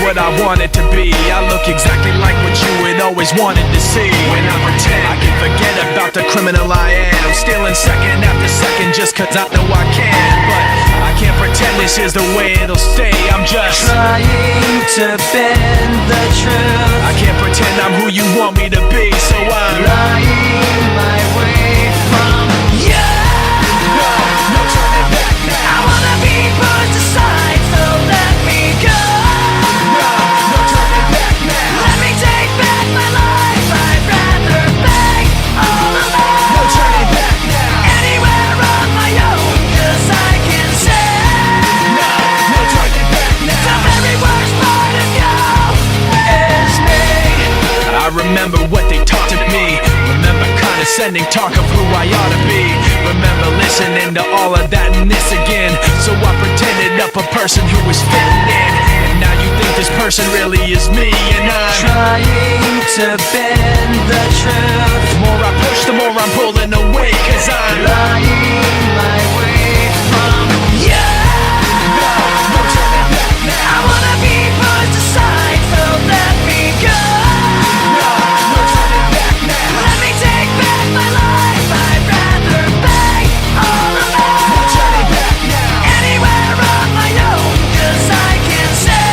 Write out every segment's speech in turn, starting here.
what I wanted to be. I look exactly like what you had always wanted to see. When I pretend I can forget about the criminal I am, stealing second after second just cause I know I can. But I can't pretend this is the way it'll stay. I'm just trying to bend the truth. I can't pretend I'm who you want me to be, so I'm lying my way from you. No turning back now. I wanna be pushed aside, so let me go. No turning back now. Let me take back my life. I'd rather beg all alone. No turning back now. Anywhere on my own, 'cause I can say No turning back now. the very worst part of you is me. I remember what they taught to me. Remember condescending talk of who I ought to be. Remember listening to all of that and this again. So I pretended up a person who was fitting in. And now you think this person really is me. And I'm trying to bend the truth. The more I push, the more I'm pulling away. 'Cause I'm lying my way from you. No turning back now. I wanna be pushed aside, so let me go. No turning back now. Let me take back my life. I'd rather beg all alone. No turning back now. Anywhere on my own, 'cause I can say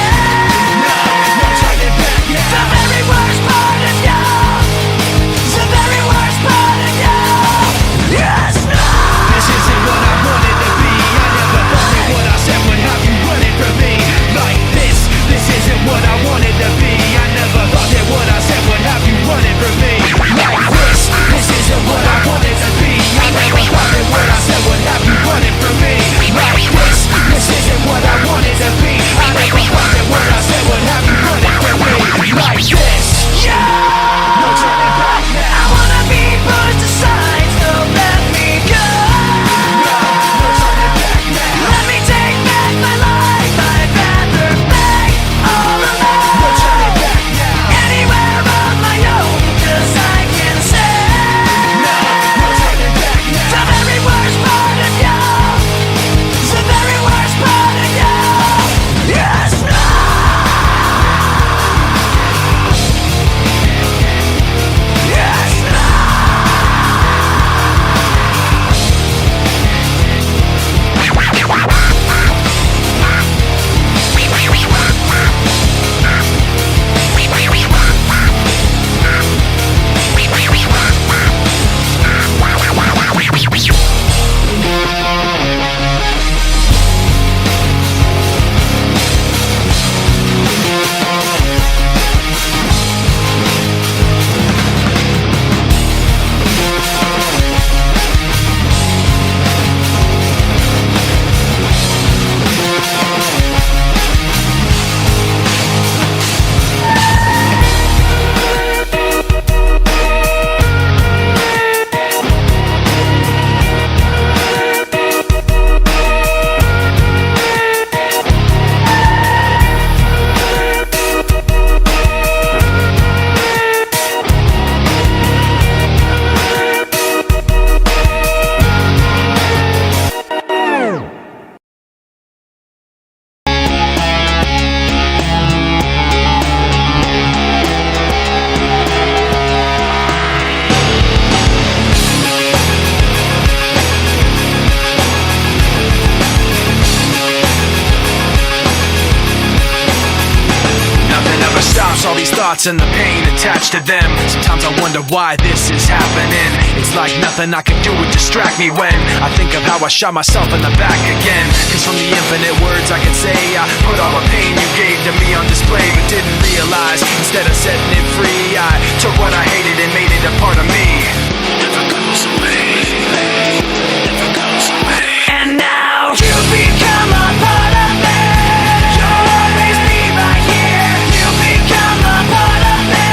No turning back now. the very worst part of you. The very worst part of you. Yes, no. This isn't what all these thoughts and the pain attached to them. Sometimes I wonder why this is happening. It's like nothing I can do would distract me when I think of how I shot myself in the back again. Cause from the infinite words I can say, I put all the pain you gave to me on display, but didn't realize instead of setting it free, I took what I hated and made it a part of me. Never goes away, never goes away. And now you become a part of me. You'll always be right here. You become a part of me.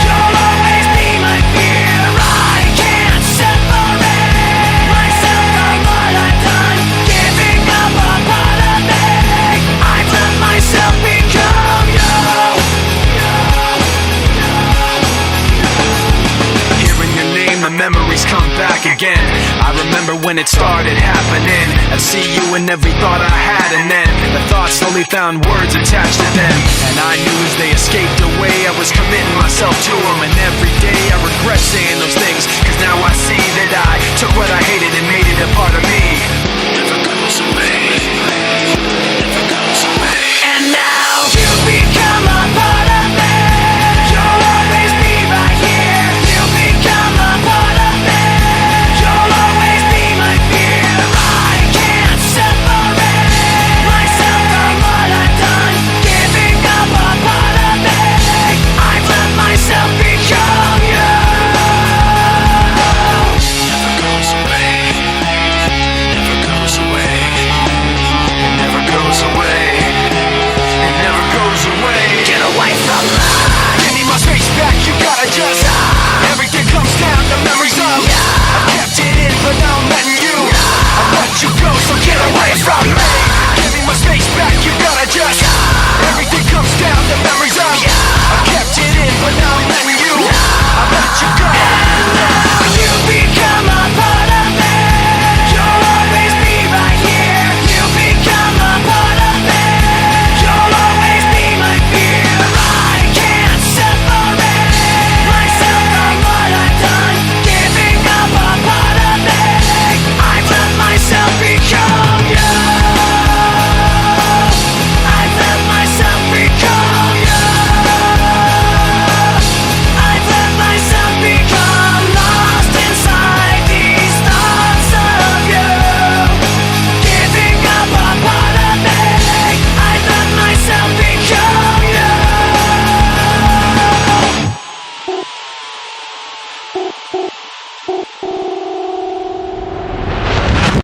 You'll always be my fear. I can't separate myself from what I've done. Giving up a part of me. I've let myself become you. Hearing your name, the memories come back again. I remember when it started happening. I'd see you in every thought I had, and then the thoughts slowly found words attached to them.